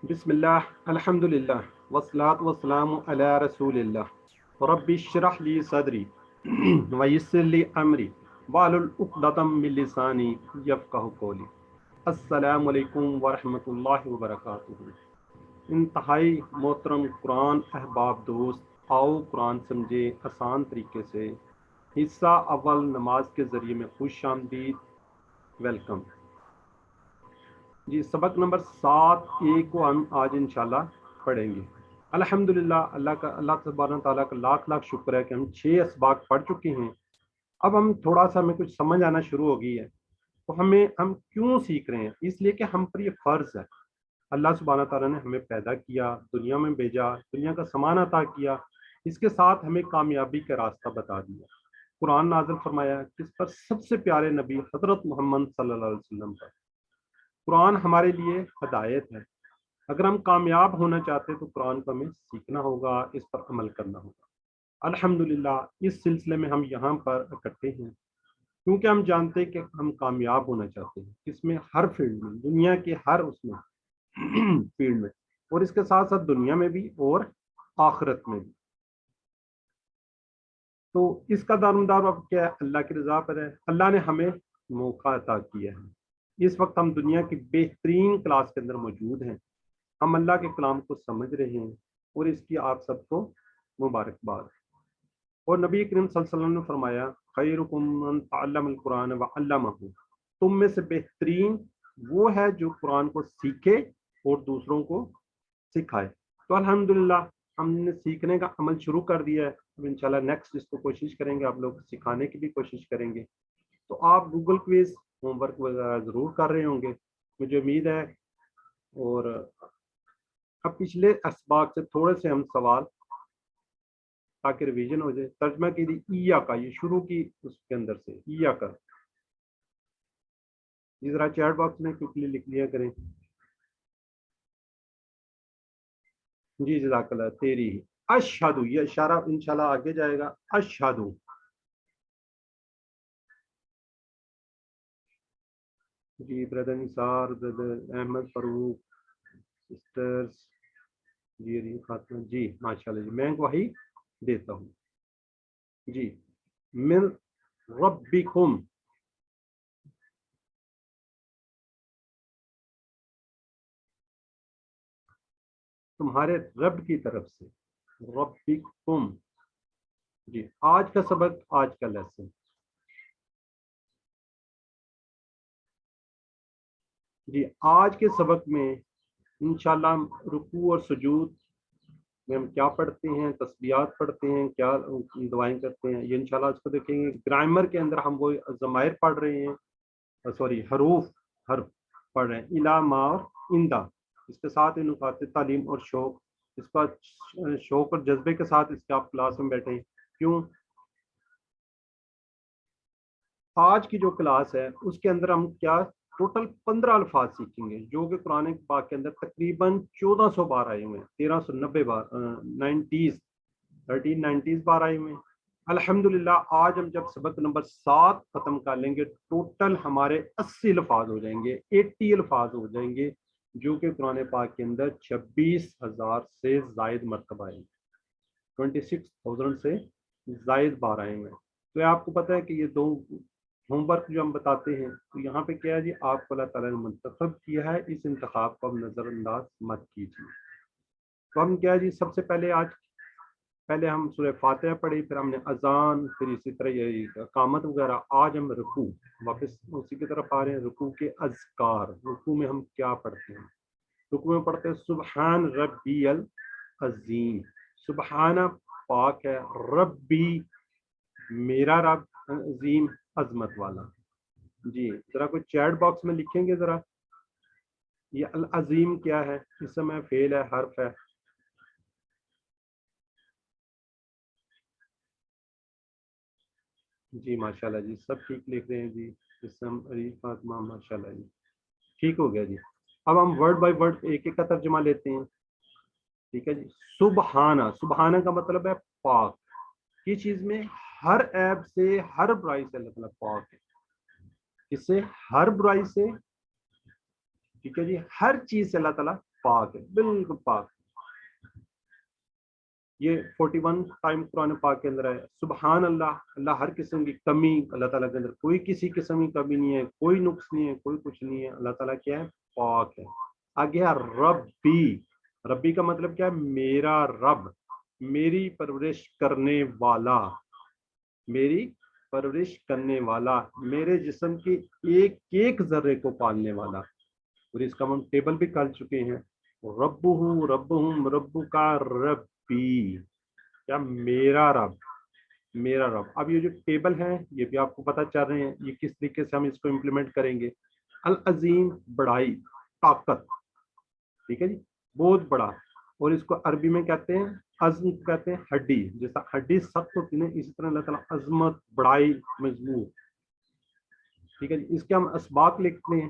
بسم اللہ الحمد للہ والصلاة والسلام علی رسول اللہ رب اشرح لی صدری ویسر لی امری واحلل عقدۃ من لسانی یفقہوا قولی۔ السلام علیکم ورحمۃ اللہ وبرکاتہ۔ انتہائی محترم قرآن احباب دوست، آؤ قرآن سمجھے آسان طریقے سے۔ حصہ اول نماز کے ذریعے میں خوش آمدید، ویلکم جی۔ سبق نمبر 7 کو ہم آج انشاءاللہ پڑھیں گے۔ الحمدللہ، اللہ تبارک تعالیٰ کا لاکھ لاکھ شکر ہے کہ ہم 6 اسباق پڑھ چکے ہیں۔ اب ہم تھوڑا سا ہمیں کچھ سمجھ آنا شروع ہو گئی ہے، تو ہم کیوں سیکھ رہے ہیں؟ اس لیے کہ ہم پر یہ فرض ہے۔ اللہ سبحانہ تعالیٰ نے ہمیں پیدا کیا، دنیا میں بھیجا، دنیا کا سامان عطا کیا، اس کے ساتھ ہمیں کامیابی کا راستہ بتا دیا۔ قرآن نازل فرمایا کس پر؟ سب سے پیارے نبی حضرت محمد صلی اللہ علیہ وسلم پر۔ قرآن ہمارے لیے ہدایت ہے۔ اگر ہم کامیاب ہونا چاہتے تو قرآن کو ہمیں سیکھنا ہوگا، اس پر عمل کرنا ہوگا۔ الحمدللہ، اس سلسلے میں ہم یہاں پر اکٹھے ہیں کیونکہ ہم جانتے ہیں کہ ہم کامیاب ہونا چاہتے ہیں، کس میں؟ ہر فیلڈ میں، دنیا کے ہر اس میں فیلڈ میں، اور اس کے ساتھ ساتھ دنیا میں بھی اور آخرت میں بھی۔ تو اس کا دارمدار اب کیا ہے؟ اللہ کی رضا پر ہے۔ اللہ نے ہمیں موقع عطا کیا ہے۔ اس وقت ہم دنیا کی بہترین کلاس کے اندر موجود ہیں، ہم اللہ کے کلام کو سمجھ رہے ہیں، اور اس کی آپ سب کو مبارکباد۔ اور نبی کریم صلی اللہ علیہ وسلم نے فرمایا خیرکم من تعلم القرآن وعلمہ، تم میں سے بہترین وہ ہے جو قرآن کو سیکھے اور دوسروں کو سکھائے۔ تو الحمدللہ ہم نے سیکھنے کا عمل شروع کر دیا ہے۔ اب انشاءاللہ نیکسٹ اس کو کوشش کریں گے، آپ لوگ سکھانے کی بھی کوشش کریں گے۔ تو آپ گوگل کوئز، ہوم ورک وغیرہ ضرور کر رہے ہوں گے، مجھے امید ہے۔ اور اب پچھلے اسباق سے تھوڑے سے ہم سوال، تاکہ ریویژن ہو جائے۔ ترجمہ کی دی ایا کا، یہ شروع کی اس کے اندر سے ایا کا، یہ ذرا چیٹ باکس میں کیکلی لکھ لیا کریں۔ جی جزاک اللہ، تیری ہی اشہدو، یہ اشارہ انشاءاللہ آگے جائے گا، اشہدو۔ جی بردر نثار، بردر احمد فاروق، سسٹرز، جی خاتمہ، جی ماشاءاللہ، جی میں گواہی دیتا ہوں۔ جی من ربکم، تمہارے رب کی طرف سے، ربکم۔ جی آج کا سبق، آج کا لیسن، جی آج کے سبق میں انشاءاللہ ہم رکوع اور سجود میں ہم کیا پڑھتے ہیں، تسبیحات پڑھتے ہیں، کیا دعائیں کرتے ہیں، یہ انشاءاللہ اس کو دیکھیں گے۔ گرامر کے اندر ہم وہ ضمائر پڑھ رہے ہیں، سوری حرف پڑھ رہے ہیں، الا، ما اور اندا، اس کے ساتھ نکات تعلیم اور شوق، اس کا شوق اور جذبے کے ساتھ اس کے آپ کلاس میں بیٹھیں۔ کیوں؟ آج کی جو کلاس ہے اس کے اندر ہم کیا ٹوٹل 15 الفاظ سیکھیں گے، جو کہ قرآن پاک کے اندر تقریباً 1400 بار آئے ہوئے ہیں، 1390 بار، 1390 بار آئے ہوئے ہیں۔ الحمدللہ آج ہم جب سبق نمبر 7 ختم کر لیں گے، ٹوٹل ہمارے 80 الفاظ ہو جائیں گے، 80 الفاظ ہو جائیں گے، جو کہ قرآن پاک کے اندر 26,000 سے زائد مرتبہ آئے ہیں، 26,000 سے زائد بار آئے ہوئے ہیں۔ تو آپ کو پتہ ہے کہ یہ دو ہوم ورک جو ہم بتاتے ہیں، تو یہاں پہ کیا ہے جی، آپ کو اللہ تعالیٰ نے منتخب کیا ہے، اس انتخاب کو ہم نظر انداز مت کیجیے۔ تو ہم کیا ہے جی، سب سے پہلے ہم سورہ فاتحہ پڑھی، پھر ہم نے اذان، پھر اسی طرح یہ اقامت وغیرہ۔ آج ہم رکوع، واپس اسی کی طرف آ رہے ہیں، رکوع کے اذکار۔ رکوع میں ہم کیا پڑھتے ہیں؟ رکوع میں پڑھتے ہیں سبحان ربی العظیم، سبحانہ پاک ہے، ربی میرا رب، عظیم عظمت والا۔ جی ذرا کوئی چیٹ باکس میں لکھیں گے ذرا، یہ العظیم کیا ہے؟ اسم ہے، فعل ہے، حرف ہے؟ جی ماشاءاللہ جی، سب ٹھیک لکھ رہے ہیں جی، اسم علی فاطمہ، ماشاءاللہ جی، ٹھیک ہو گیا جی۔ اب ہم ورڈ بائی ورڈ ایک ایک کا ترجمہ لیتے ہیں، ٹھیک ہے جی۔ سبحانہ، سبحانہ کا مطلب ہے پاک، کس چیز میں؟ ہر عیب سے، ہر برائی سے اللہ تعالیٰ پاک ہے۔ اس سے ہر برائی سے، ٹھیک ہے جی، ہر چیز سے اللہ تعالیٰ پاک ہے، بالکل پاک۔ یہ 41 ٹائم قرآن پاک کے اندر ہے۔ سبحان اللہ، اللہ ہر قسم کی کمی اللہ تعالیٰ کے اندر کوئی کسی قسم کی کمی نہیں ہے، کوئی نقص نہیں ہے، کوئی کچھ نہیں ہے، اللہ تعالیٰ کیا ہے؟ پاک ہے۔ آگے ہے ربی، ربی کا مطلب کیا ہے؟ میرا رب، میری پرورش کرنے والا، میری پرورش کرنے والا، میرے جسم کے ایک ایک ذرے کو پالنے والا۔ اور اس کا ہم ٹیبل بھی کر چکے ہیں، ربہ ربہم رب کا ربی، کیا؟ میرا رب، میرا رب۔ اب یہ جو ٹیبل ہے یہ بھی آپ کو پتہ چل رہے ہیں یہ کس طریقے سے ہم اس کو امپلیمنٹ کریں گے۔ العظیم، بڑائی، طاقت، ٹھیک ہے جی، بہت بڑا۔ اور اس کو عربی میں کہتے ہیں عظم، کہتے ہیں ہڈی، جیسا ہڈی سخت ہوتی ہے اسی طرح اللہ تعالیٰ عظمت، بڑائی، مضبوط، ٹھیک ہے جی۔ اس کے ہم اسباق لکھتے ہیں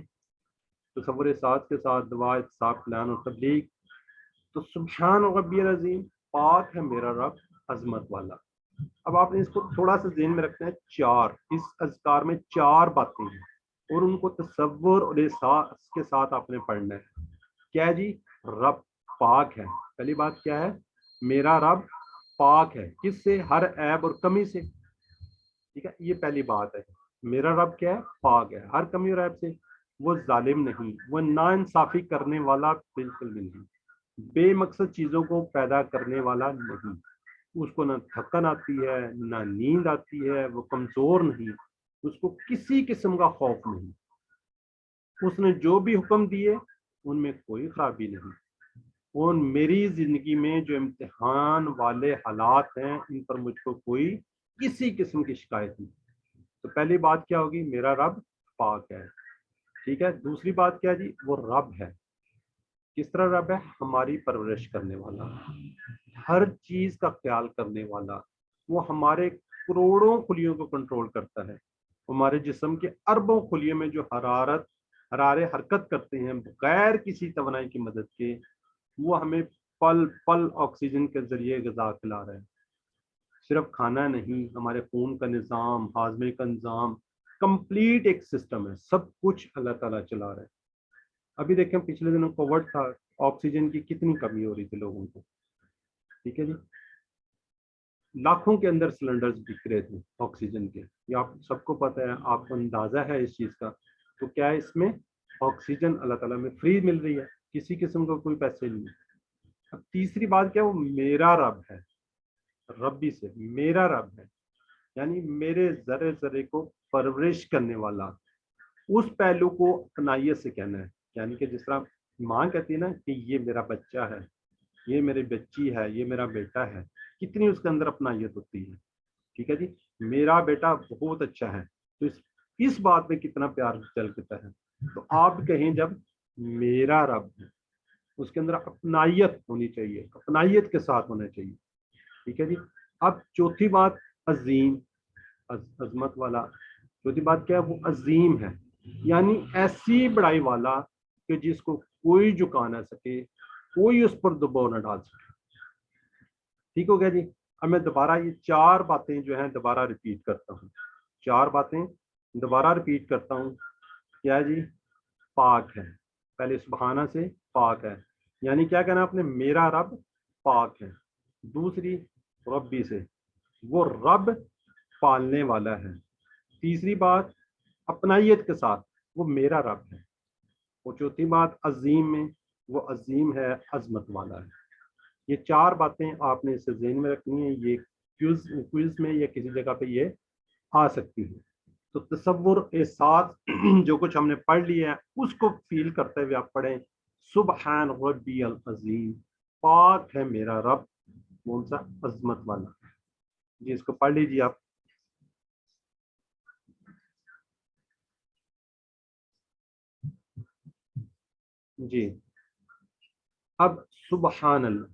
تصور ساتھ کے ساتھ، دعا، اتصاب، پلان اور تبلیغ۔ تو سبحان ربی العظیم، پاک ہے میرا رب عظمت والا۔ اب آپ نے اس کو تھوڑا سا ذہن میں رکھنا ہے، چار، اس اذکار میں چار باتیں ہیں اور ان کو تصور اور احساس کے ساتھ آپ نے پڑھنا ہے۔ کیا ہے جی؟ رب پاک ہے، پہلی بات کیا ہے؟ میرا رب پاک ہے، کس سے؟ ہر عیب اور کمی سے، ٹھیک ہے، یہ پہلی بات ہے۔ میرا رب کیا ہے؟ پاک ہے ہر کمی اور عیب سے، وہ ظالم نہیں، وہ ناانصافی کرنے والا بالکل بھی نہیں، بے مقصد چیزوں کو پیدا کرنے والا نہیں، اس کو نہ تھکن آتی ہے نہ نیند آتی ہے، وہ کمزور نہیں، اس کو کسی قسم کا خوف نہیں، اس نے جو بھی حکم دیے ان میں کوئی خرابی نہیں۔ اور میری زندگی میں جو امتحان والے حالات ہیں ان پر مجھ کو کوئی کسی قسم کی شکایت نہیں۔ تو پہلی بات کیا ہوگی؟ میرا رب پاک ہے، ٹھیک ہے۔ دوسری بات کیا جی؟ وہ رب ہے، کس طرح رب ہے؟ ہماری پرورش کرنے والا، ہر چیز کا خیال کرنے والا، وہ ہمارے کروڑوں خلیوں کو کنٹرول کرتا ہے، ہمارے جسم کے اربوں خلیوں میں جو حرارے حرکت کرتے ہیں بغیر کسی توانائی کی مدد کے، وہ ہمیں پل پل آکسیجن کے ذریعے غذا کھلا رہا ہے۔ صرف کھانا نہیں، ہمارے خون کا نظام، ہاضمے کا نظام، کمپلیٹ ایک سسٹم ہے، سب کچھ اللہ تعالیٰ چلا رہا ہے۔ ابھی دیکھیں پچھلے دنوں کووڈ تھا، آکسیجن کی کتنی کمی ہو رہی تھی لوگوں کو، ٹھیک ہے جی، لاکھوں کے اندر سلنڈرز بک رہے تھے آکسیجن کے، یہ آپ سب کو پتہ ہے، آپ کو اندازہ ہے اس چیز کا۔ تو کیا ہے اس میں؟ آکسیجن اللہ تعالیٰ میں فری مل رہی ہے، کسی قسم کا کوئی پیسے نہیں ہے۔ اب تیسری بات کیا؟ وہ میرا رب ہے، ربی سے میرا رب ہے، یعنی میرے ذرے ذرے کو پرورش کرنے والا، اس پہلو کو اپنائیت سے کہنا ہے، یعنی کہ جس طرح ماں کہتی ہے نا کہ یہ میرا بچہ ہے، یہ میری بچی ہے، یہ میرا بیٹا ہے، کتنی اس کے اندر اپنائیت ہوتی ہے، ٹھیک ہے جی، میرا بیٹا بہت اچھا ہے، تو اس بات میں کتنا پیار جھلکتا ہے۔ تو آپ کہیں جب میرا رب ہے، اس کے اندر اپنائیت ہونی چاہیے، اپنائیت کے ساتھ ہونا چاہیے، ٹھیک ہے جی۔ اب چوتھی بات، عظیم، عظمت والا، چوتھی بات کیا ہے؟ وہ عظیم ہے، یعنی ایسی بڑائی والا کہ جس کو کوئی جھکا نہ سکے، کوئی اس پر دباؤ نہ ڈال سکے، ٹھیک ہو گیا جی۔ اب میں دوبارہ یہ چار باتیں جو ہیں دوبارہ ریپیٹ کرتا ہوں، چار باتیں دوبارہ ریپیٹ کرتا ہوں۔ کیا جی؟ پاک ہے، پہلے سبحانہ سے پاک ہے، یعنی کیا کہنا آپ نے؟ میرا رب پاک ہے۔ دوسری، ربی سے، وہ رب پالنے والا ہے۔ تیسری بات، اپنائیت کے ساتھ، وہ میرا رب ہے۔ اور چوتھی بات، عظیم میں، وہ عظیم ہے، عظمت والا ہے۔ یہ چار باتیں آپ نے اسے ذہن میں رکھنی ہے، یہ کوئز میں یا کسی جگہ پہ یہ آ سکتی ہے۔ تو تصور احساس جو کچھ ہم نے پڑھ لیا ہے اس کو فیل کرتے ہوئے آپ پڑھیں، سبحان ربی العظیم، پاک ہے میرا رب، کون سا؟ عظمت والا۔ جی اس کو پڑھ لیجیے آپ۔ جی اب سبحان اللہ،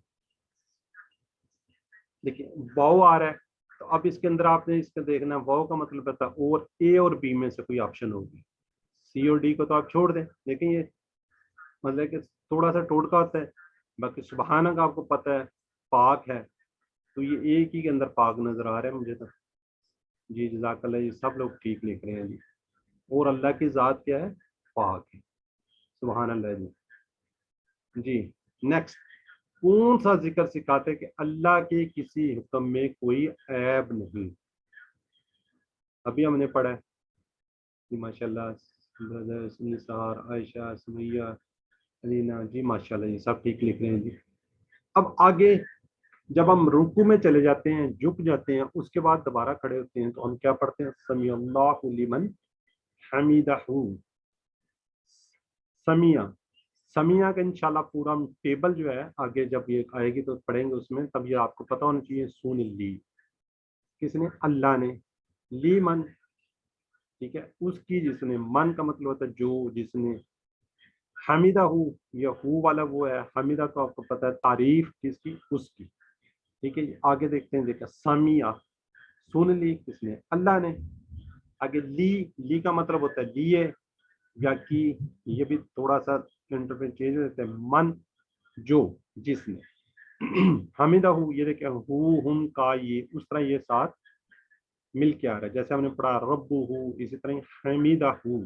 دیکھیے واو آ رہا ہے، تو اب اس کے اندر آپ نے اس کا دیکھنا واو کا مطلب پتا، اور اے اور بی میں سے کوئی آپشن ہوگی، سی اور ڈی کو تو آپ چھوڑ دیں، لیکن یہ مطلب کہ تھوڑا سا ٹوٹکا ہوتا ہے، باقی سبحانہ کا آپ کو پتہ ہے پاک ہے، تو یہ ایک ہی کے اندر پاک نظر آ رہا ہے مجھے تو۔ جی جزاک اللہ، یہ سب لوگ ٹھیک لکھ رہے ہیں جی۔ اور اللہ کی ذات کیا ہے؟ پاک ہے، سبحان اللہ جی۔ جی نیکسٹ، کون سا ذکر سکھاتے کہ اللہ کے کسی حکم میں کوئی عیب نہیں؟ ابھی ہم نے پڑھا ہے جی ماشاء اللہ، برادر نثار، عائشہ، سمیہ، علینا، جی ماشاء اللہ، یہ سب ٹھیک لکھ رہے ہیں جی۔ اب آگے جب ہم رکوع میں چلے جاتے ہیں، جھک جاتے ہیں، اس کے بعد دوبارہ کھڑے ہوتے ہیں، تو ہم کیا پڑھتے ہیں؟ سمیع اللہ لمن حمیدہ۔ سمیع، سمیع کا انشاءاللہ پورا ٹیبل جو ہے آگے جب یہ آئے گی تو پڑھیں گے اس میں، تب یہ آپ کو پتہ ہونا چاہیے۔ سون لی، کس نے؟ اللہ نے۔ لی من، ٹھیک ہے، اس کی، جس نے۔ من کا مطلب ہوتا ہے جو، جس نے۔ حمیدہ ہو، یہ ہو والا وہ ہے، حمیدہ تو آپ کو پتہ ہے تعریف کس کی؟ اس کی، ٹھیک ہے۔ آگے دیکھتے ہیں، دیکھا سمیع، سن لی کس نے؟ اللہ نے۔ آگے لی، لی کا مطلب ہوتا ہے لیے یا کی، یہ بھی تھوڑا سا انٹرچینج ہوتا ہے۔ من، جو، جس نے۔ حمیدہ ہو، یہ دیکھیں ہو، ہم کا، یہ اس طرح یہ ساتھ مل کے آ رہا ہے، جیسے ہم نے پڑھا رب ہو، اسی طرح حمیدہ ہو۔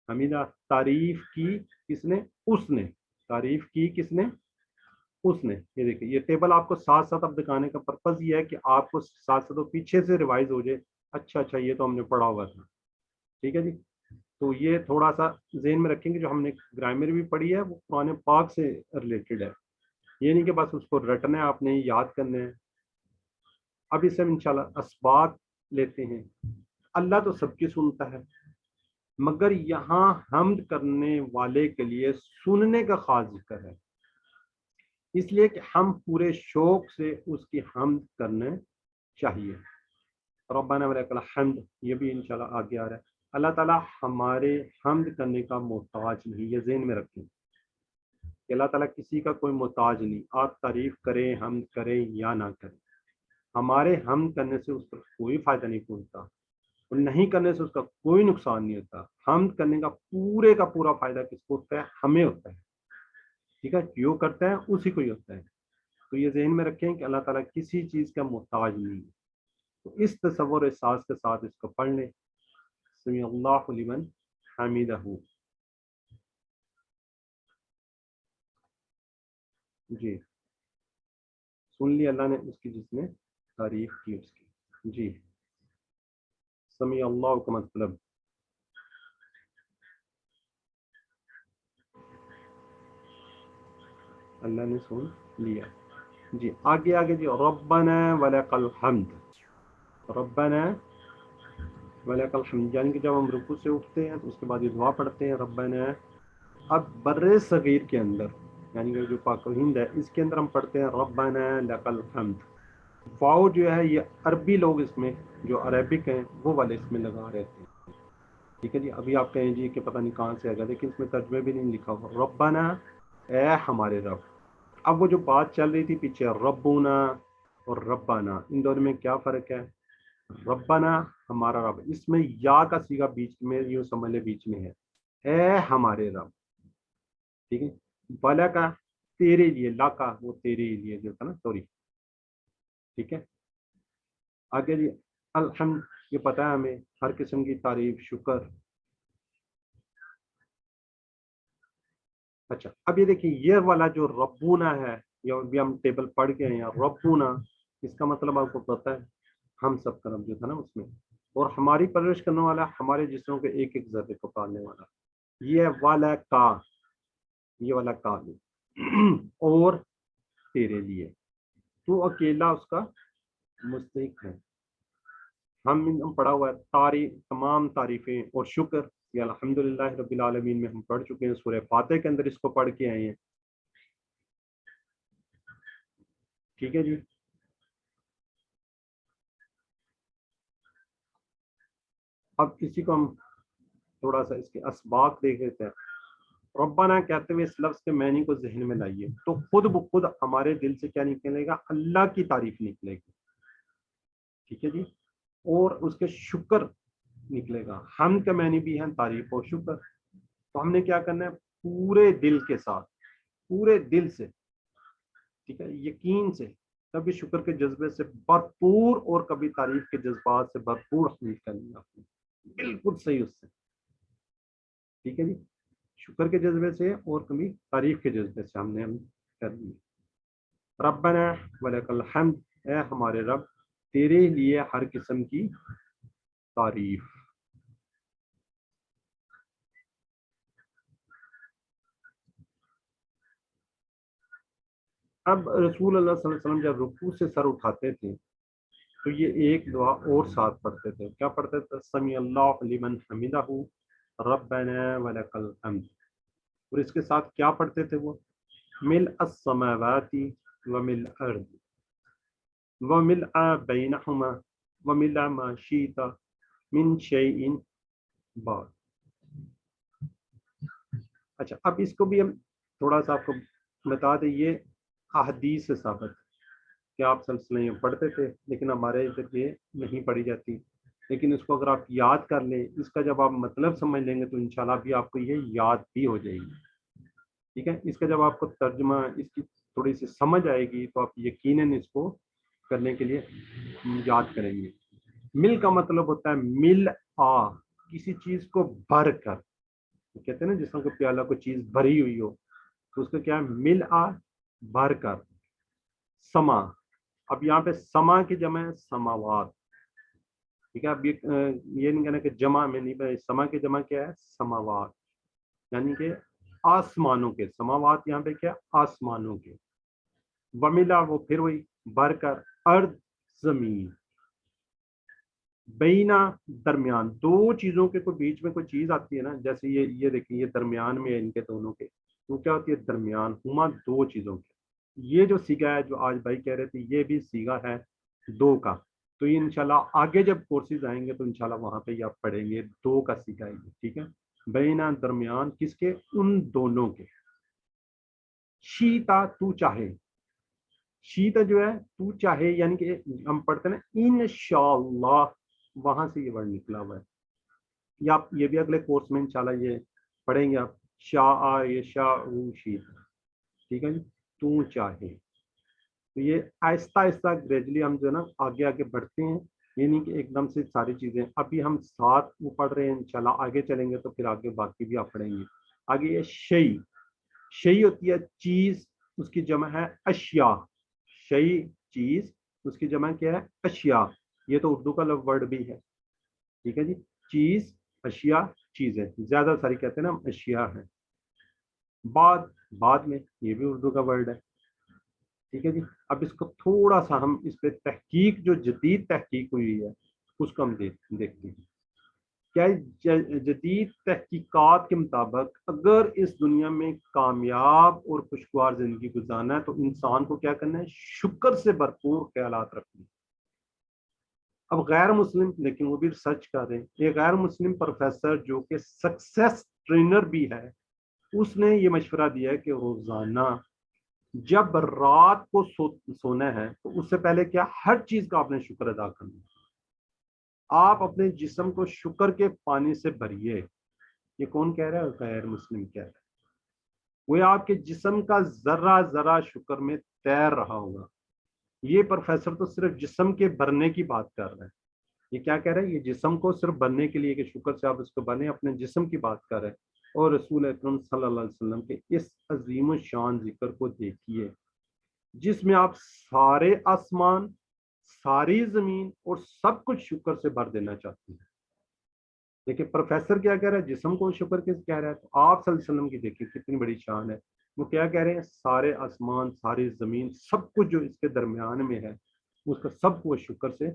حمیدہ تعریف کی کس نے؟ اس نے۔ تعریف کی کس نے؟ اس نے۔ یہ دیکھیں، یہ ٹیبل آپ کو ساتھ ساتھ اب دکھانے کا پرپز یہ ہے کہ آپ کو ساتھ ساتھ پیچھے سے ریوائز ہو جائے، اچھا اچھا یہ تو ہم نے پڑھا ہوا تھا، ٹھیک ہے جی۔ تو یہ تھوڑا سا ذہن میں رکھیں گے، جو ہم نے گرامر بھی پڑھی ہے وہ قرآن پاک سے ریلیٹڈ ہے، یہ نہیں کہ بس اس کو رٹنا ہے آپ نے، یاد کرنا ہے۔ اب اس سے انشاءاللہ اسباق لیتے ہیں۔ اللہ تو سب کی سنتا ہے، مگر یہاں حمد کرنے والے کے لیے سننے کا خاص ذکر ہے، اس لیے کہ ہم پورے شوق سے اس کی حمد کرنے چاہیے۔ ربنا ولک الحمد، یہ بھی انشاءاللہ آگے آ رہا ہے۔ اللہ تعالیٰ ہمارے حمد کرنے کا محتاج نہیں، یہ ذہن میں رکھیں کہ اللہ تعالیٰ کسی کا کوئی محتاج نہیں۔ آپ تعریف کریں، حمد کریں یا نہ کریں، ہمارے حمد کرنے سے اس پر کوئی فائدہ نہیں پہنچتا، اور نہیں کرنے سے اس کا کوئی نقصان نہیں ہوتا۔ حمد کرنے کا پورا فائدہ کس کو ہوتا ہے؟ ہمیں ہوتا ہے، ٹھیک ہے، جو کرتا ہے اسی کو ہی ہوتا ہے۔ تو یہ ذہن میں رکھیں کہ اللہ تعالیٰ کسی چیز کا محتاج نہیں ہے۔ تو اس تصور احساس کے ساتھ اس کو پڑھ لیں، سمیع اللہ لمن حمیدہ۔ جی سن لی اللہ نے اس کی، جس نے تعریف کی اس کی۔ جی سمیع اللہ کا مطلب، اللہ نے سن لیا۔ جی آگے آگے جی، ربنا ولک الحمد، ربنا ولک الحمد، یعنی کہ جب ہم رکوع سے اٹھتے ہیں تو اس کے بعد یہ دعا پڑھتے ہیں ربنا۔ اب بر صغیر کے اندر، یعنی کہ جو پاک و ہند ہے، اس کے اندر ہم پڑھتے ہیں ربنا لک الحمد۔ واؤ جو ہے یہ عربی لوگ اس میں، جو عربک ہیں وہ والے اس میں لگا رہتے ہیں، ٹھیک ہے جی۔ ابھی آپ کہیں جی کہ پتہ نہیں کہاں سے آ گیا، لیکن اس میں ترجمے بھی نہیں لکھا ہوا، ربنا اے ہمارے رب۔ اب وہ جو بات چل رہی تھی پیچھے، ربنا اور ربنا، ان دونوں میں کیا فرق ہے؟ ربنا ہمارا رب، اس میں یا کا صیغہ بیچ میں، یوں سمجھ لے بیچ میں ہے، اے ہمارے رب، ٹھیک ہے۔ بلا کا تیرے لیے، لا کا وہ تیرے لیے جو تھا نا، سوری، ٹھیک ہے۔ آگے جی الحمد، یہ پتہ ہے ہمیں ہر قسم کی تعریف، شکر۔ اچھا اب یہ دیکھیں، یہ والا جو ربونا ہے، یا بھی ہم ٹیبل پڑھ کے ہیں، یا ربونا، اس کا مطلب آپ کو پتہ ہے، ہم سب کا رب جو تھا نا اس میں، اور ہماری پرورش کرنے والا، ہمارے جسموں کے ایک ایک ذرے کو پالنے والا، یہ والا کا، یہ والا کا اور تیرے لیے، تو اکیلا اس کا مستحق ہے۔ ہم پڑھا ہوا ہے تمام تعریفیں اور شکر یہ الحمدللہ رب العالمین میں ہم پڑھ چکے ہیں، سورہ فاتح کے اندر اس کو پڑھ کے آئے ہیں، ٹھیک ہے جی۔ اب اسی کو ہم تھوڑا سا اس کے اسباق دیکھ لیتے ہیں۔ ربنا کہتے ہوئے اس لفظ کے معنی کو ذہن میں لائیے، تو خود بخود ہمارے دل سے کیا نکلے گا؟ اللہ کی تعریف نکلے گی، ٹھیک ہے جی، اور اس کے شکر نکلے گا۔ ہم کے معنی بھی ہیں تعریف اور شکر، تو ہم نے کیا کرنا ہے؟ پورے دل کے ساتھ، پورے دل سے، ٹھیک ہے، یقین سے، کبھی شکر کے جذبے سے بھرپور اور کبھی تعریف کے جذبات سے بھرپور حمید کرنی ہے آپ نے، بالکل صحیح اس سے، ٹھیک ہے جی۔ شکر کے جذبے سے اور کبھی تعریف کے جذبے سے ہم نے کر دی. ربنا ولک الحمد، اے ہمارے رب تیرے لیے ہر قسم کی تعریف. اب رسول اللہ صلی اللہ علیہ وسلم جب رکوع سے سر اٹھاتے تھے تو یہ ایک دعا اور ساتھ پڑھتے تھے. کیا پڑھتے تھے؟ سمیع اللہ لمن حمدہ ربنا ولک الحمد. اور اس کے ساتھ کیا پڑھتے تھے وہ؟ ملء السماوات وملء الارض وملء بینہما وملء ما شئت من شیء بعد. اچھا، اب اس کو بھی ہم تھوڑا سا آپ کو بتا دیں. یہ احادیث سے ثابت کہ آپ صلی اللہ علیہ وسلم پڑھتے تھے، لیکن ہمارے ادھر یہ نہیں پڑھی جاتی. لیکن اس کو اگر آپ یاد کر لیں، اس کا جب آپ مطلب سمجھ لیں گے تو انشاءاللہ بھی آپ کو یہ یاد بھی ہو جائے گی. ٹھیک ہے، اس کا جب آپ کو ترجمہ اس کی تھوڑی سی سمجھ آئے گی تو آپ یقیناً اس کو کرنے کے لیے یاد کریں گے. مل کا مطلب ہوتا ہے مل آ، کسی چیز کو بھر کر. کہتے ہیں نا جس طرح کو پیالہ کو چیز بھری ہوئی ہو تو اس کو کیا ہے؟ مل آ، بھر کر. سما، اب یہاں پہ سما کی جمع ہے سماوات. ٹھیک ہے، اب یہ نہیں کہنا کہ جمع میں نہیں، سما کی جمع کیا ہے؟ سماوات، یعنی کہ آسمانوں کے. سماوات یہاں پہ کیا؟ آسمانوں کے. وملا، وہ پھر وہی بھر کر. ارض، زمین. بینا، درمیان. دو چیزوں کے کوئی بیچ میں کوئی چیز آتی ہے نا، جیسے یہ دیکھیں یہ درمیان میں ہے ان کے دونوں کے، تو کیا ہوتی ہے؟ درمیان. ہما، دو چیزوں کے. یہ جو سیگا ہے جو آج بھائی کہہ رہے تھے، یہ بھی سیگا ہے دو کا. تو یہ انشاءاللہ آگے جب کورسز آئیں گے تو انشاءاللہ وہاں پہ یہ آپ پڑھیں گے. دو کا سیگا ہے یہ. ٹھیک ہے، بینا، درمیان. کس کے؟ ان دونوں کے. شیتا، تو چاہے. شیتا جو ہے تو چاہے، یعنی کہ ہم پڑھتے ہیں نا انشاءاللہ، وہاں سے یہ ورڈ نکلا ہوا ہے. یا آپ یہ بھی اگلے کورس میں انشاءاللہ یہ پڑھیں گے آپ. شاء یشاء شیتا. ٹھیک ہے جی، تو چاہے. تو یہ آہستہ آہستہ گریجولی ہم جو ہے نا آگے آگے بڑھتے ہیں. یہ نہیں کہ ایک دم سے ساری چیزیں. ابھی ہم ساتھ وہ پڑھ رہے ہیں، انشاءاللہ آگے چلیں گے تو پھر آگے باقی بھی آپ پڑھیں گے. آگے یہ شیء. شیء ہوتی ہے چیز، اس کی جمع ہے اشیاء. شیء چیز، اس کی جمع کیا ہے؟ اشیاء. یہ تو اردو کا ورڈ بھی ہے. ٹھیک ہے جی، چیز، اشیاء، چیزیں. زیادہ ساری کہتے ہیں نا ہم اشیاء ہیں. بعد میں، یہ بھی اردو کا ورڈ ہے. ٹھیک ہے جی. اب اس کو تھوڑا سا ہم اس پہ تحقیق، جو جدید تحقیق ہوئی ہے اس کو ہم دیکھتے ہیں. کیا جدید تحقیقات کے مطابق اگر اس دنیا میں کامیاب اور خوشگوار زندگی گزارنا ہے تو انسان کو کیا کرنا ہے؟ شکر سے بھرپور خیالات رکھنے. اب غیر مسلم، لیکن وہ بھی ریسرچ کر رہے ہیں. یہ غیر مسلم پروفیسر جو کہ سکسیس ٹرینر بھی ہے، اس نے یہ مشورہ دیا ہے کہ روزانہ جب رات کو سونا ہے تو اس سے پہلے کیا؟ ہر چیز کا آپ نے شکر ادا کرنا. آپ اپنے جسم کو شکر کے پانی سے بھریے. یہ کون کہہ رہا ہے؟ غیر مسلم کہہ رہا ہے. وہ آپ کے جسم کا ذرہ ذرہ شکر میں تیر رہا ہوگا. یہ پروفیسر تو صرف جسم کے بھرنے کی بات کر رہا ہے. یہ کیا کہہ رہا ہے؟ یہ جسم کو صرف بھرنے کے لیے کہ شکر سے آپ اس کو بھریں، اپنے جسم کی بات کر رہے ہیں. اور رسول اکرم صلی اللہ علیہ وسلم کے اس عظیم الشان ذکر کو دیکھیے جس میں آپ سارے آسمان، ساری زمین اور سب کچھ شکر سے بھر دینا چاہتے ہیں. دیکھیں پروفیسر کیا کہہ رہا ہے؟ جسم کو شکر کس کہہ رہا ہے؟ تو آپ صلی اللہ علیہ وسلم کی دیکھیں کتنی بڑی شان ہے. وہ کیا کہہ رہے ہیں؟ سارے آسمان، ساری زمین، سب کچھ جو اس کے درمیان میں ہے اس کا سب کو شکر سے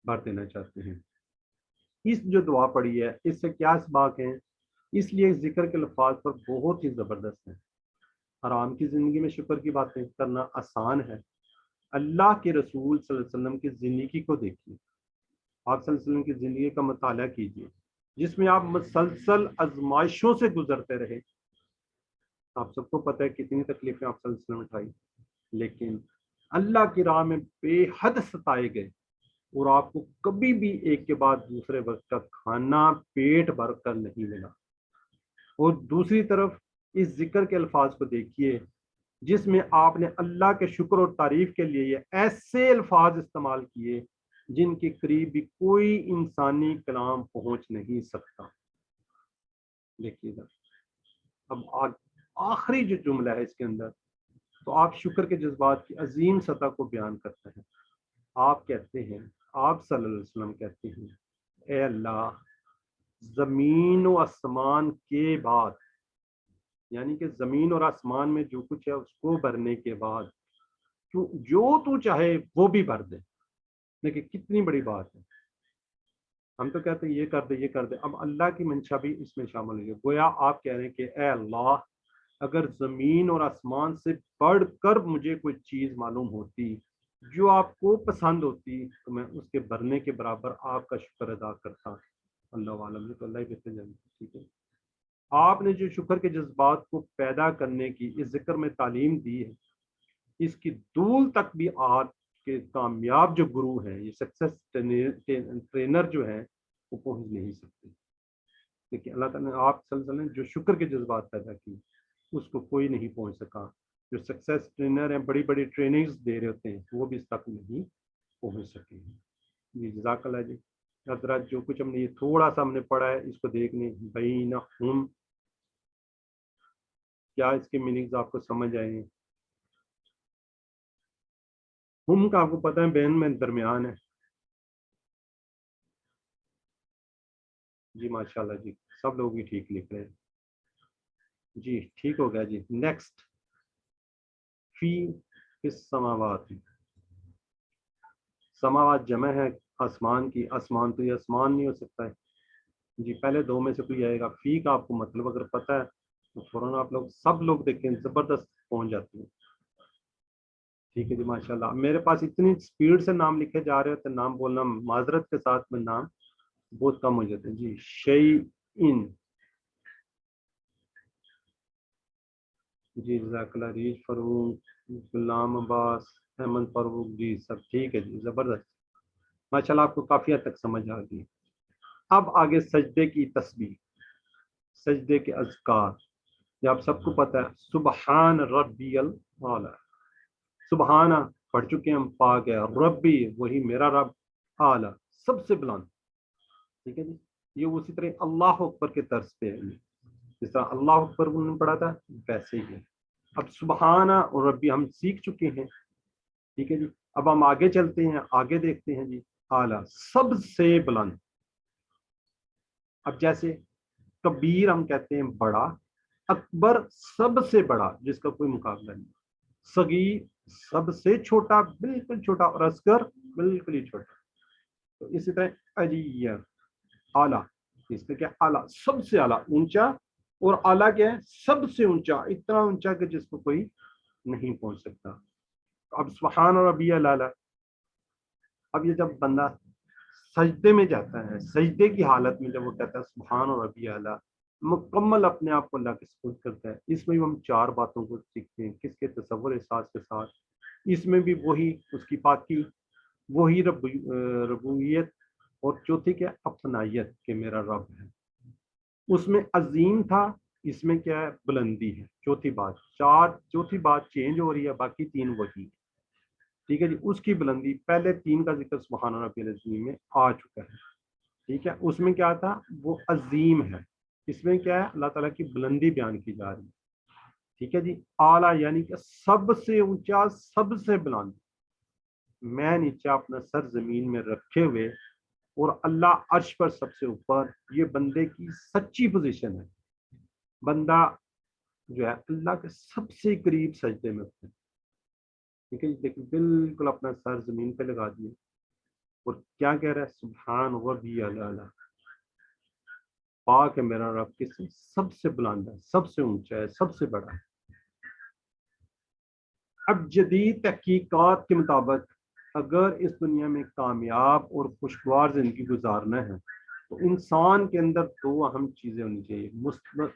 بھر دینا چاہتے ہیں. اس جو دعا پڑھی ہے اس سے کیا اسباق ہیں؟ اس لیے ذکر کے الفاظ پر بہت ہی زبردست ہیں. حرام کی زندگی میں شکر کی باتیں کرنا آسان ہے. اللہ کے رسول صلی اللہ علیہ وسلم کی زندگی کو دیکھیے. آپ صلی اللہ علیہ وسلم کی زندگی کا مطالعہ کیجیے جس میں آپ مسلسل آزمائشوں سے گزرتے رہے. آپ سب کو پتہ ہے کتنی تکلیفیں آپ صلی اللہ علیہ وسلم اٹھائی، لیکن اللہ کی راہ میں بے حد ستائے گئے اور آپ کو کبھی بھی ایک کے بعد دوسرے وقت کا کھانا پیٹ بھر کر نہیں ملا. اور دوسری طرف اس ذکر کے الفاظ کو دیکھیے جس میں آپ نے اللہ کے شکر اور تعریف کے لیے ایسے الفاظ استعمال کیے جن کے قریب بھی کوئی انسانی کلام پہنچ نہیں سکتا. دیکھیے گا اب آخری جو جملہ ہے اس کے اندر، تو آپ شکر کے جذبات کی عظیم سطح کو بیان کرتے ہیں. آپ کہتے ہیں، آپ صلی اللہ علیہ وسلم کہتے ہیں، اے اللہ، زمین و آسمان کے بعد، یعنی کہ زمین اور آسمان میں جو کچھ ہے اس کو بھرنے کے بعد جو تو چاہے وہ بھی بھر دے. دیکھیں کتنی بڑی بات ہے. ہم تو کہتے ہیں یہ کر دے یہ کر دے، اب اللہ کی منشا بھی اس میں شامل ہوئی ہے. گویا آپ کہہ رہے ہیں کہ اے اللہ، اگر زمین اور آسمان سے بڑھ کر مجھے کوئی چیز معلوم ہوتی جو آپ کو پسند ہوتی تو میں اس کے بھرنے کے برابر آپ کا شکر ادا کرتا. اللہ عالم ہے تو اللہ ہی بہتر جانتا. ٹھیک ہے، آپ نے جو شکر کے جذبات کو پیدا کرنے کی اس ذکر میں تعلیم دی ہے، اس کی دول تک بھی آپ کے کامیاب جو گرو ہیں، یہ سکسیس ٹرینر جو ہیں، وہ پہنچ نہیں سکتے. لیکن اللہ تعالیٰ نے آپ صلی اللہ علیہ وسلم نے جو شکر کے جذبات پیدا کی اس کو کوئی نہیں پہنچ سکا. جو سکسیس ٹرینر ہیں، بڑی بڑی ٹریننگز دے رہے ہوتے ہیں، وہ بھی اس تک نہیں پہنچ سکے. جی جزاک اللہ. جی حضرات، جو کچھ ہم نے یہ تھوڑا سا ہم نے پڑھا ہے اس کو دیکھنے بینہم، کیا اس کے میننگز آپ کو سمجھ آئے ہیں؟ ہم کا آپ کو پتہ ہے بین میں درمیان ہے. جی ماشاءاللہ، جی سب لوگ بھی ٹھیک لکھ رہے ہیں. جی ٹھیک ہو گیا. جی نیکسٹ، فی السماوات. سماوات جمع ہے آسمان کی. آسمان تو یہ آسمان نہیں ہو سکتا ہے. جی پہلے دو میں سے کوئی آئے گا. فی کا آپ کو مطلب اگر پتہ ہے تو فوراً آپ لوگ سب لوگ دیکھیں زبردست پہنچ جاتے ہیں. ٹھیک ہے جی ماشاءاللہ. میرے پاس اتنی سپیڈ سے نام لکھے جا رہے ہوتے ہیں، نام بولنا معذرت کے ساتھ میں نام بہت کم ہو جاتے ہیں. جی شیئن. جی جزاک اللہ. ریج فاروق، غلام عباس، احمد فاروق، جی سب ٹھیک ہے. جی زبردست ماشاءاللہ، آپ کو کافی حد تک سمجھ آ گئی. اب آگے سجدے کی تسبیح، سجدے کے اذکار. یہ آپ سب کو پتہ ہے. سبحان ربی الاعلی، سبحانہ پڑھ چکے ہم، پاک ہے. ربی وہی میرا رب، اعلی سب سے بلند. ٹھیک ہے جی. یہ اسی طرح اللہ اکبر کے طرز پہ ہے. جس طرح اللہ اکبر انہوں نے پڑھا تھا ویسے ہی ہے. اب سبحانہ اور ربی ہم سیکھ چکے ہیں. ٹھیک ہے جی. اب ہم آگے چلتے ہیں، آگے دیکھتے ہیں. جی اعلی سب سے بلند. اب جیسے کبیر ہم کہتے ہیں بڑا، اکبر سب سے بڑا جس کا کوئی مقابلہ نہیں. صغیر سب سے چھوٹا، بالکل چھوٹا. اور اصغر بالکل ہی چھوٹا. تو اسی طرح علی اعلیٰ، اس میں کیا اعلیٰ سب سے اعلیٰ اونچا، اور اعلیٰ کیا ہے سب سے اونچا، اتنا اونچا کہ جس کو کوئی نہیں پہنچ سکتا. اب سبحان ربی الاعلیٰ. اب یہ جب بندہ سجدے میں جاتا ہے، سجدے کی حالت میں جب وہ کہتا ہے سبحان ربی اعلیٰ، مکمل اپنے آپ کو اللہ کے سپرد کرتا ہے. اس میں بھی ہم چار باتوں کو سیکھتے ہیں. کس کے تصور احساس کے ساتھ. اس میں بھی وہی اس کی پاکی، وہی ربوبیت، اور چوتھی کیا اپنائیت کہ میرا رب ہے. اس میں عظیم تھا، اس میں کیا ہے بلندی ہے. چوتھی بات، چوتھی بات چینج ہو رہی ہے، باقی تین وہی. ٹھیک ہے جی. اس کی بلندی، پہلے تین کا ذکر سبحان ربی العظیم میں آ چکا ہے. ٹھیک ہے. اس میں کیا تھا، وہ عظیم ہے. اس میں کیا ہے اللہ تعالیٰ کی بلندی بیان کی جا رہی ہے. ٹھیک ہے جی. اعلیٰ یعنی کہ سب سے اونچا، سب سے بلند. میں نیچے اپنا سر زمین میں رکھے ہوئے اور اللہ عرش پر سب سے اوپر. یہ بندے کی سچی پوزیشن ہے. بندہ جو ہے اللہ کے سب سے قریب سجدے میں ہوتا ہے. ٹھیک ہے جی. دیکھیں بالکل اپنا سر زمین پہ لگا دیے اور کیا کہہ رہا ہے سبحان ربی الاعلی، پاک ہے میرا رب کس سے سب سے بلند ہے، سب سے اونچا ہے، سب سے بڑا ہے. اب جدید تحقیقات کے مطابق اگر اس دنیا میں کامیاب اور خوشگوار زندگی گزارنا ہے تو انسان کے اندر دو اہم چیزیں ہونی چاہیے.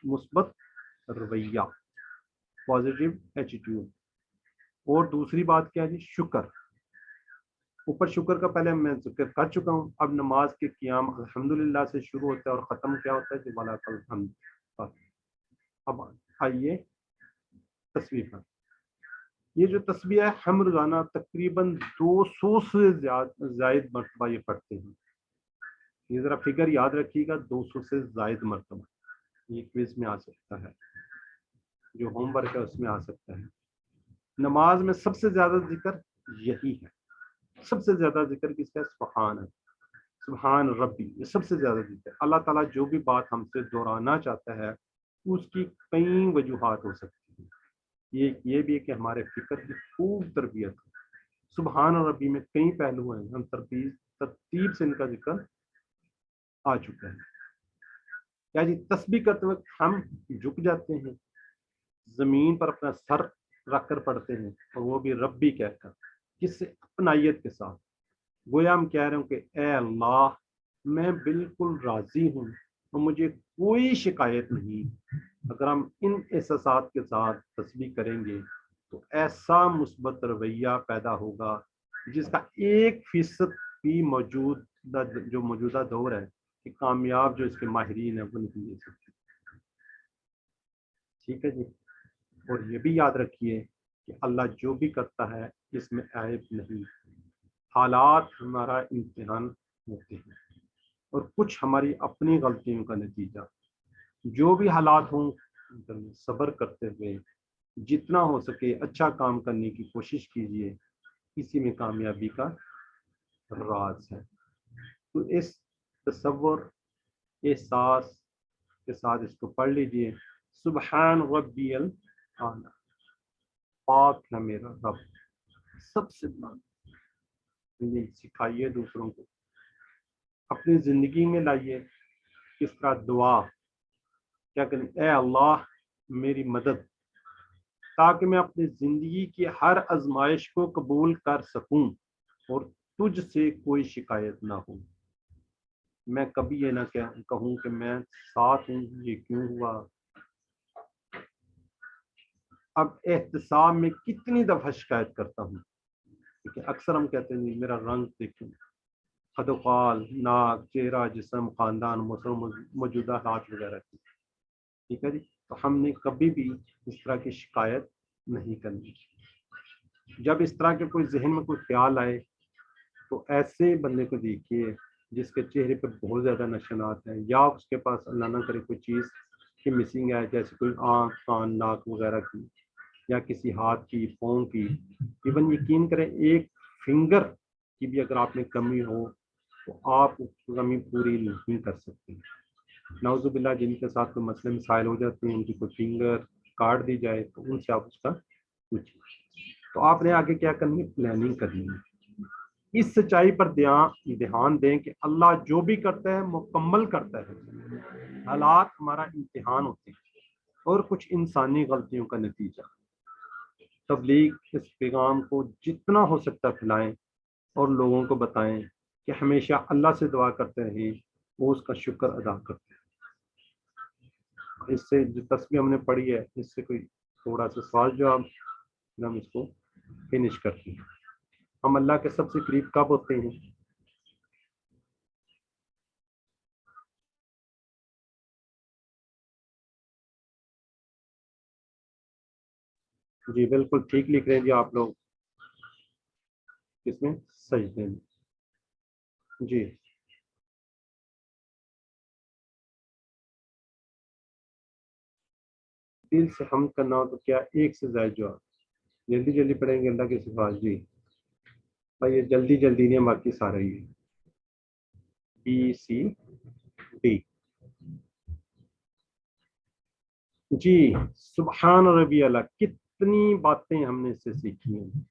مثبت رویہ، پازیٹیو ایٹیٹیوڈ، اور دوسری بات کیا ہے جی شکر. اوپر شکر کا پہلے میں ذکر کر چکا ہوں. اب نماز کے قیام الحمدللہ سے شروع ہوتا ہے اور ختم کیا ہوتا ہے کہ وَلَکَ الْحَمْدُ. اب آئیے تسبیح پر. یہ جو تسبیح ہے ہم روزانہ تقریباً 200 سے زائد مرتبہ یہ پڑھتے ہیں. یہ ذرا فگر یاد رکھیے گا، 200 سے زائد مرتبہ یہ کوئز میں آ سکتا ہے. جو ہوم ورک ہے اس میں آ سکتا ہے. نماز میں سب سے زیادہ ذکر یہی ہے. سب سے زیادہ ذکر کس کا ہے؟ سبحان ہے، سبحان ربی، یہ سب سے زیادہ ذکر. اللہ تعالیٰ جو بھی بات ہم سے دہرانا چاہتا ہے اس کی کئی وجوہات ہو سکتی ہیں. یہ بھی ہے کہ ہمارے فکر کی خوب تربیت ہو. سبحان ربی میں کئی پہلو ہیں، ہم ترتیب سے ان کا ذکر آ چکا ہے. کیا جی تسبیح کرتے وقت ہم جھک جاتے ہیں، زمین پر اپنا سر رکھ کر پڑھتے ہیں، اور وہ بھی ربی کہہ کر، کس سے؟ اپنائیت کے ساتھ. گویا ہم کہہ رہے ہوں کہ اے اللہ میں بالکل راضی ہوں اور مجھے کوئی شکایت نہیں. اگر ہم ان احساسات کے ساتھ تسبیح کریں گے تو ایسا مثبت رویہ پیدا ہوگا جس کا 1% بھی جو موجودہ دور ہے کہ کامیاب جو اس کے ماہرین ہیں وہ نہیں لے سکتے. ٹھیک ہے جی. اور یہ بھی یاد رکھیے کہ اللہ جو بھی کرتا ہے اس میں عیب نہیں. حالات ہمارا امتحان ہوتے ہیں اور کچھ ہماری اپنی غلطیوں کا نتیجہ. جو بھی حالات ہوں صبر کرتے ہوئے جتنا ہو سکے اچھا کام کرنے کی کوشش کیجیے، اسی میں کامیابی کا راز ہے. تو اس تصور احساس کے ساتھ اس کو پڑھ لیجیے. سبحان ربی الاعلی، پاک ہے میرا رب سب سے بلند. سکھائیے دوسروں کو، اپنی زندگی میں لائیے. کس طرح دعا کیا کریں؟ اے اللہ میری مدد، تاکہ میں اپنی زندگی کی ہر آزمائش کو قبول کر سکوں اور تجھ سے کوئی شکایت نہ ہو. میں کبھی یہ نہ کہوں کہ میں ساتھ ہوں، یہ کیوں ہوا. اب احتساب میں کتنی دفعہ شکایت کرتا ہوں، کیونکہ اکثر ہم کہتے ہیں میرا رنگ دیکھیں، خد و خال، ناک، چہرہ، جسم، خاندان، موسم، موجودہ حالات وغیرہ کی. ٹھیک ہے جی. تو ہم نے کبھی بھی اس طرح کی شکایت نہیں کرنی. جب اس طرح کے کوئی ذہن میں کوئی خیال آئے تو ایسے بندے کو دیکھیے جس کے چہرے پہ بہت زیادہ نشانات ہیں، یا اس کے پاس اللہ نہ کرے کوئی چیز کی مسنگ ہے، جیسے کوئی آنکھ، کان، ناک وغیرہ کی، یا کسی ہاتھ کی، پاؤں کی. ایون یقین کریں ایک فنگر کی بھی اگر آپ میں کمی ہو تو آپ اس کمی پوری نہیں کر سکتے. نعوذ باللہ جن کے ساتھ کوئی مسئلے مسائل ہو جاتے ہیں، ان کی کوئی فنگر کاٹ دی جائے تو ان سے آپ اس کا پوچھیں. تو آپ نے آگے کیا کرنی ہے؟ پلاننگ کرنی ہے. اس سچائی پر دھیان دیں کہ اللہ جو بھی کرتا ہے مکمل کرتا ہے. حالات ہمارا امتحان ہوتے ہیں اور کچھ انسانی غلطیوں کا نتیجہ. تبلیغ اس پیغام کو جتنا ہو سکتا پھیلائیں اور لوگوں کو بتائیں کہ ہمیشہ اللہ سے دعا کرتے رہیں، وہ اس کا شکر ادا کرتے ہیں. اس سے جو تسبیح ہم نے پڑھی ہے اس سے کوئی تھوڑا سا سوال جواب ہم اس کو فنش کرتے ہیں. ہم اللہ کے سب سے قریب کب ہوتے ہیں؟ جی بالکل ٹھیک لکھ رہے ہیں جی آپ لوگ. کس میں؟ سجدے میں. جی دل سے حمد کرنا ہو تو کیا ایک سے زائد جواب؟ جلدی جلدی پڑھیں گے اللہ کے صفات. جی بھائی یہ جلدی جلدی نہیں، باقی سارا ہی ہے. B C D. جی سبحان ربی اللہ، کتنی باتیں ہم نے اس سے سیکھی ہیں.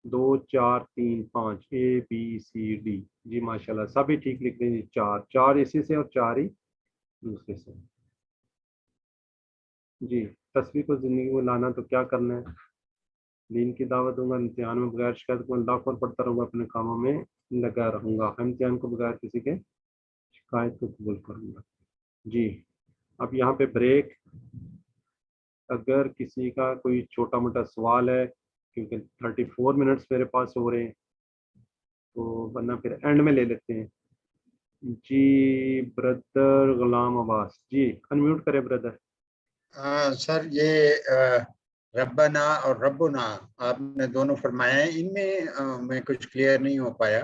2 4 3 5 اے بی سی ڈی. جی ماشاء اللہ سبھی ٹھیک لکھ رہے ہیں. 4 اسی سے اور 4 ہی دوسرے سے. جی تصویر کو زندگی میں لانا تو کیا کرنا ہے؟ دین کی دعوت دوں گا، امتحان میں بغیر شکایت کو اللہ پر پڑھتا رہوں گا، اپنے کاموں میں لگا رہوں گا، امتحان کو بغیر کسی کے شکایت کو قبول کروں گا. جی اب یہاں پہ بریک. اگر کسی کا کوئی چھوٹا موٹا سوال ہے، کیونکہ 34 منٹس میرے پاس ہو رہے ہیں تو ورنہ پھر اینڈ میں لے لیتے ہیں. جی بردر غلام عباس، جی انمیوٹ کرے بردر. سر یہ ربنا اور ربنا آپ نے دونوں فرمایا ہیں، ان میں میں کچھ کلیئر نہیں ہو پایا.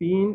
3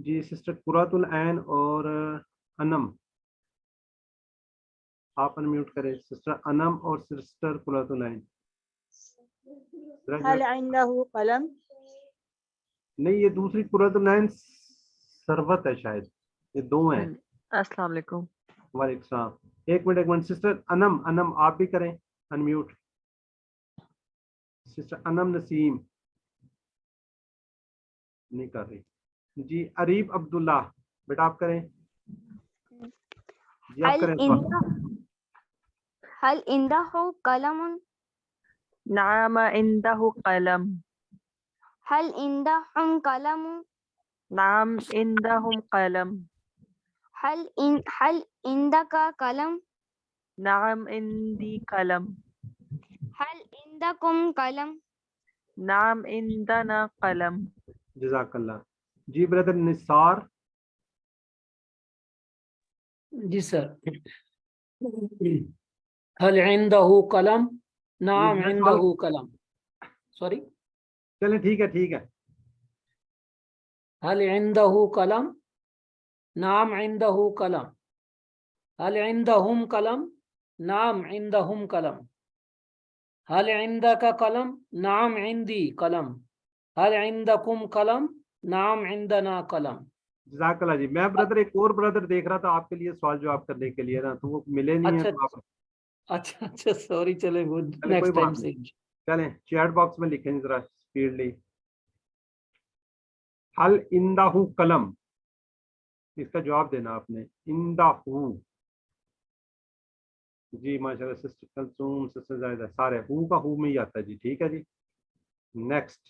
جی سسٹر قرۃ العین اور انم، آپ انمیوٹ کریں سسٹر انم اور سسٹر قرۃ العین. هل عنده قلم؟ نہیں یہ دوسری قرۃ العین ثروت ہے شاید، یہ دو ہیں. السلام علیکم. وعلیکم السلام. ایک منٹ سسٹر انم آپ بھی کریں انمیوٹ. سسٹر انم نسیم نہیں کر رہی. جی عریب عبداللہ بیٹا آپ کریں. جی آپ کریں. هل عنده قلم؟ نعم عنده قلم. هل عندهم قلم؟ نعم عندهم قلم. هل عندك قلم؟ نعم عندي قلم. هل عندكم قلم؟ نعم عندنا قلم. جزاک اللہ. جی بردر نثار. جی سر. هل عنده قلم؟ نعم عنده قلم. سوری. چلیں ٹھیک ہے. هل عنده قلم؟ نعم عنده قلم. هل عندهم قلم؟ نعم عندهم قلم. هل عندك قلم؟ نعم عندي قلم. هل عندكم قلم؟ نعم عندنا قلم. جزاک اللہ جی. میں بردر ایک اور بردر دیکھ رہا تھا آپ کے لیے سوال جواب کرنے کے لیے نا، تو وہ ملے نہیں ہیں. اچھا سوری. چلے وہ نیکسٹ ٹائم سے. چلیں چیٹ باکس میں لکھیں ذرا اسپیڈلی. حل عنده قلم، اس کا جواب دینا آپ نے. عنده. جی ماشاء اللہ سسٹر کلثوم، سسٹر زاہدہ، سارے ہو کا ہو میں ہی آتا ہے جی. ٹھیک ہے جی. نیکسٹ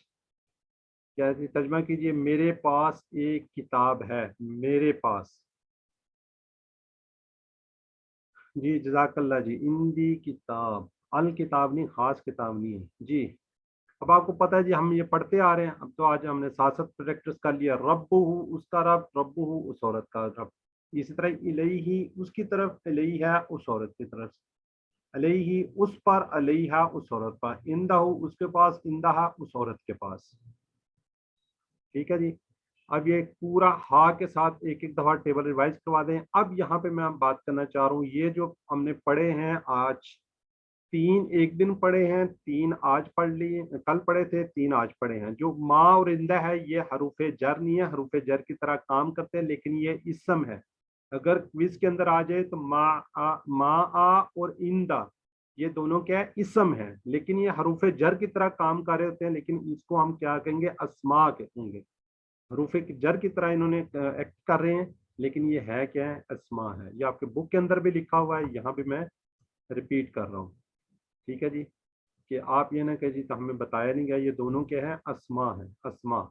کیا جی ترجمہ کیجئے. میرے پاس ایک کتاب ہے. میرے پاس. جی جزاک اللہ جی. اندی کتاب، الکتاب نہیں، خاص کتاب نہیں ہے جی. اب آپ کو پتہ ہے جی ہم یہ پڑھتے آ رہے ہیں، اب تو آج ہم نے ساتھ پریکٹس کر لیا. رب اس کا رب، رب اس عورت کا رب. اسی طرح الیہ اس کی طرف، الیہ اس عورت کی طرف، علیہ اس پر، علیہ اس عورت پر، اندہ اس کے پاس، اندہ اس عورت کے پاس. ٹھیک ہے جی. اب یہ پورا ہا کے ساتھ ایک دفعہ ٹیبل ریوائز کروا دیں. اب یہاں پہ میں بات کرنا چاہ رہا ہوں، یہ جو ہم نے پڑھے ہیں آج، 3 ایک دن پڑھے ہیں، 3 آج پڑھ لیے، کل پڑھے تھے، 3 آج پڑھے ہیں. جو ما اور اندہ ہے یہ حروف جر نہیں ہے، حروف جر کی طرح کام کرتے ہیں، لیکن یہ اسم ہے. اگر کوئز کے اندر آ جائے تو ما اور اندہ یہ دونوں کیا ہے؟ اسم ہے، لیکن یہ حروف جر کی طرح کام کر رہے ہوتے ہیں، لیکن اس کو ہم کیا کہیں گے؟ اسماء کہیں گے. حروف جر کی طرح انہوں نے ایکٹ کر رہے ہیں، لیکن یہ ہے کیا ہے؟ اسماء ہے. یہ آپ کے بک کے اندر بھی لکھا ہوا ہے، یہاں بھی میں ریپیٹ کر رہا ہوں. ٹھیک ہے جی. کہ آپ یہ نہ کہ جی تو ہمیں بتایا نہیں گیا. یہ دونوں کیا ہے؟ اسماء ہے. اسماء.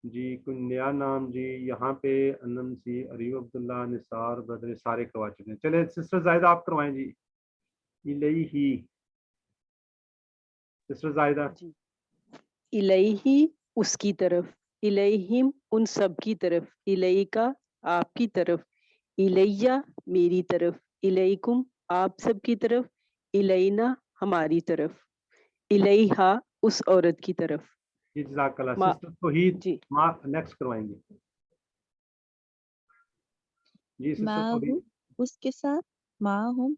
جی کوئی نیا نام جی یہاں پہ انم سی، عریب عبداللہ، نثار بدر سارے کروا چکے ہیں. چلے سسٹر زاہدہ آپ کروائیں جی. الیہ سسٹر زاہدہ. جی. الیہ اس کی طرف، الیہم ان سب کی طرف، الیکا آپ کی طرف، الیہ میری طرف، الیکم آپ سب کی طرف، الینا ہماری طرف، الیہا اس عورت کی طرف. جی جزاک اللہ. سسٹر توحید جی نیکسٹ کروائیں گے. جی سسٹر معہو توحید. اس کے ساتھ، معہم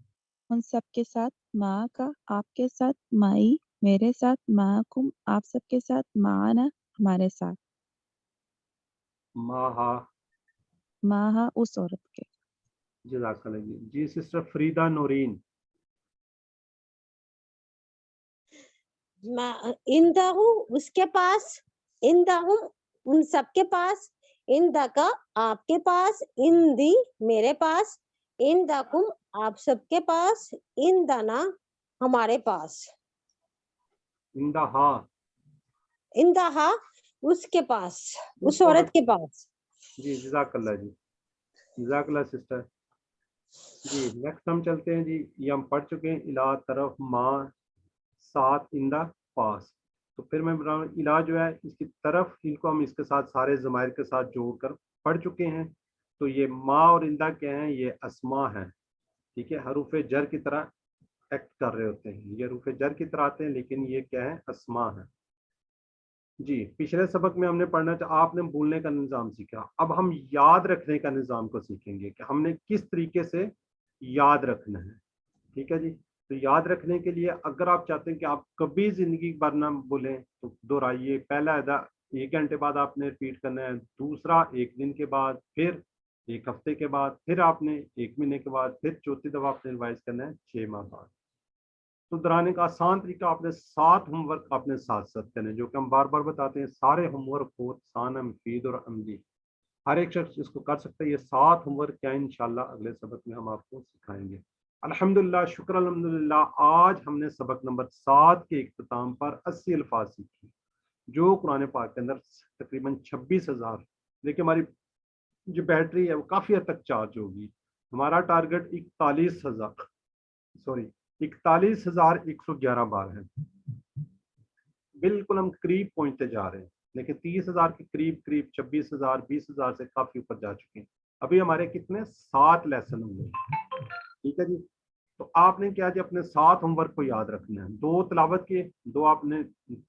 ان سب کے ساتھ، مع کا آپ کے ساتھ، معی میرے ساتھ، معکم آپ سب کے ساتھ، معنا ہمارے ساتھ، ماہا. ماہا اس عورت کے. جزاک اللہ جی. جی سسٹر فریدہ نورین. اندہ اس کے پاس، اندہم ان سب کے پاس، اندہ کا آپ کے پاس، اندی میرے پاس، اندکم آپ سب کے پاس، اندنا ہمارے پاس. اندہا. اندہا اس کے پاس، اس عورت کے پاس. جی جزاک اللہ جی. جزاک اللہ سسٹر. جی نیکسٹ ہم چلتے ہیں جی. یہ ہم پڑھ چکے ہیں. الا طرف، ماں ساتھ، اندہ پاس. تو پھر میں بتا رہا ہوں الا جو ہے اس کی طرف، ان کو ہم اس کے ساتھ سارے ضمائر کے ساتھ جوڑ کر پڑھ چکے ہیں. تو یہ ماں اور اندہ کیا ہیں؟ یہ اسماء ہیں. ٹھیک ہے. حروف جر کی طرح ایکٹ کر رہے ہوتے ہیں. یہ حروف جر کی طرح آتے ہیں، لیکن یہ کیا ہے؟ اسماء ہیں. جی پچھلے سبق میں ہم نے پڑھنا تھا، آپ نے بولنے کا نظام سیکھا، اب ہم یاد رکھنے کا نظام کو سیکھیں گے کہ ہم نے کس طریقے سے یاد رکھنا ہے. ٹھیک ہے جی. تو یاد رکھنے کے لیے اگر آپ چاہتے ہیں کہ آپ کبھی زندگی بھر نہ بولیں تو دہرائیے. پہلا ادا 1 گھنٹے بعد آپ نے ریپیٹ کرنا ہے، دوسرا 1 دن کے بعد، پھر 1 ہفتے کے بعد، پھر آپ نے 1 مہینے کے بعد، پھر چوتھی دفعہ آپ نے ریوائز کرنا ہے 6 ماہ بعد. تو دہرانے کا آسان طریقہ آپ نے 7 ہوم ورک آپ نے ساتھ ساتھ کرنے، جو کہ ہم بار بار بتاتے ہیں. سارے ہوم ورک ہو ثانہ، مفید اور عملی، ہر ایک شخص اس کو کر سکتا ہے. یہ 7 ہوم ورک کیا انشاءاللہ اگلے سبق میں ہم آپ کو سکھائیں گے. الحمدللہ، شکر الحمدللہ. آج ہم نے سبق نمبر 7 کے اختتام پر 80 الفاظ سیکھے جو قرآن پاک کے اندر تقریباً 26,000. دیکھیں ہماری جو بیٹری ہے وہ کافی حد تک چارج ہوگی. ہمارا ٹارگٹ 41,111 بار ہے. بالکل ہم قریب پہنچتے جا رہے ہیں، لیکن 30,000 کے قریب 26,000 20,000 سے کافی اوپر جا چکے ہیں. ابھی ہمارے کتنے 7 لیسن ہوں گے. ٹھیک ہے جی. تو آپ نے کیا جی اپنے 7 ہوم ورک کو یاد رکھنا ہے. 2 تلاوت کے، 2 آپ نے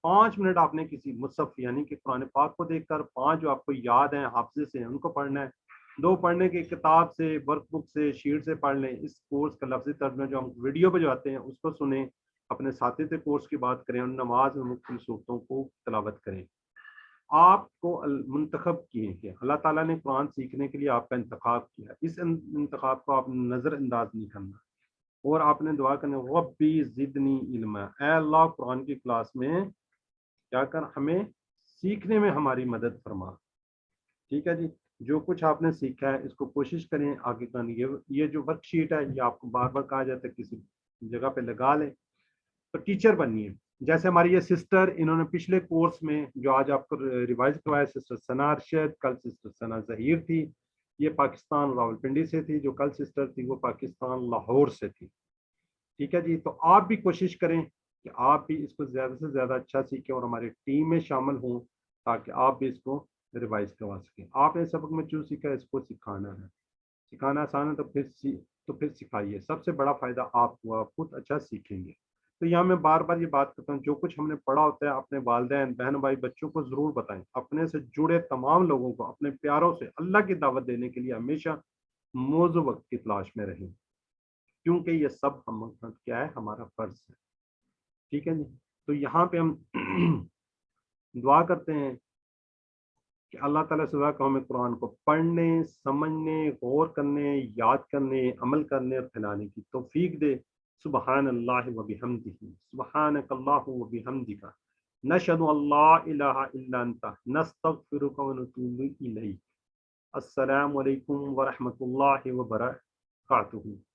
5 منٹ آپ نے کسی مصحف یعنی کہ قرآن پاک کو دیکھ کر، 5 جو آپ کو یاد ہیں حافظے سے ان کو پڑھنا ہے. 2 پڑھنے کی کتاب سے، ورک بک سے، شیٹ سے پڑھ لیں. اس کورس کا لفظی ترجمہ جو ہم ویڈیو پہ جو آتے ہیں اس کو سنیں، اپنے ساتھی سے کورس کی بات کریں، اور نماز میں مختلف صورتوں کو تلاوت کریں. آپ کو منتخب کیے کہ اللہ تعالیٰ نے قرآن سیکھنے کے لیے آپ کا انتخاب کیا. اس انتخاب کو آپ نظر انداز نہیں کرنا، اور آپ نے دعا کرنا ربی زدنی علما. اے اللہ قرآن کی کلاس میں کیا کر ہمیں سیکھنے میں ہماری مدد فرما. ٹھیک ہے جی. جو کچھ آپ نے سیکھا ہے اس کو کوشش کریں آگے کرنے. یہ جو ورک شیٹ ہے یہ آپ کو بار بار کہا جاتا ہے کسی جگہ پہ لگا لیں. تو ٹیچر بنیے. جیسے ہماری یہ سسٹر، انہوں نے پچھلے کورس میں جو آج آپ کو ریوائز کروایا، سسٹر ثنا ارشد، کل سسٹر ثنا ظہیر تھی. یہ پاکستان راولپنڈی سے تھی. جو کل سسٹر تھی وہ پاکستان لاہور سے تھی. ٹھیک ہے جی. تو آپ بھی کوشش کریں کہ آپ بھی اس کو زیادہ سے زیادہ اچھا سیکھیں اور ہماری ٹیم میں شامل ہوں تاکہ آپ بھی اس کو ریوائز کروا سکیں. آپ نے سبق میں جو سیکھا ہے اس کو سکھانا ہے. سکھانا آسان ہے تو پھر سکھائیے. سب سے بڑا فائدہ آپ کو، آپ خود اچھا سیکھیں گے. تو یہاں میں بار بار یہ بات کرتا ہوں، جو کچھ ہم نے پڑھا ہوتا ہے اپنے والدین، بہن بھائی، بچوں کو ضرور بتائیں. اپنے سے جڑے تمام لوگوں کو اپنے پیاروں سے اللہ کی دعوت دینے کے لیے ہمیشہ موزوں وقت کی تلاش میں رہیں، کیونکہ یہ سب ہم کیا ہے ہمارا فرض ہے. ٹھیک ہے جی. تو یہاں پہ ہم دعا کرتے ہیں کہ اللہ تعالیٰ سے دعا کہ ہمیں قرآن کو پڑھنے، سمجھنے، غور کرنے، یاد کرنے، عمل کرنے اور پھیلانے کی توفیق دے. سبحان اللہ و بحمدہ، سبحانک اللہ و بحمدک، نشہد ان لا الہ الا انت، نستغفرک و نتوب الیک. السلام علیکم ورحمۃ اللہ وبرکاتہ.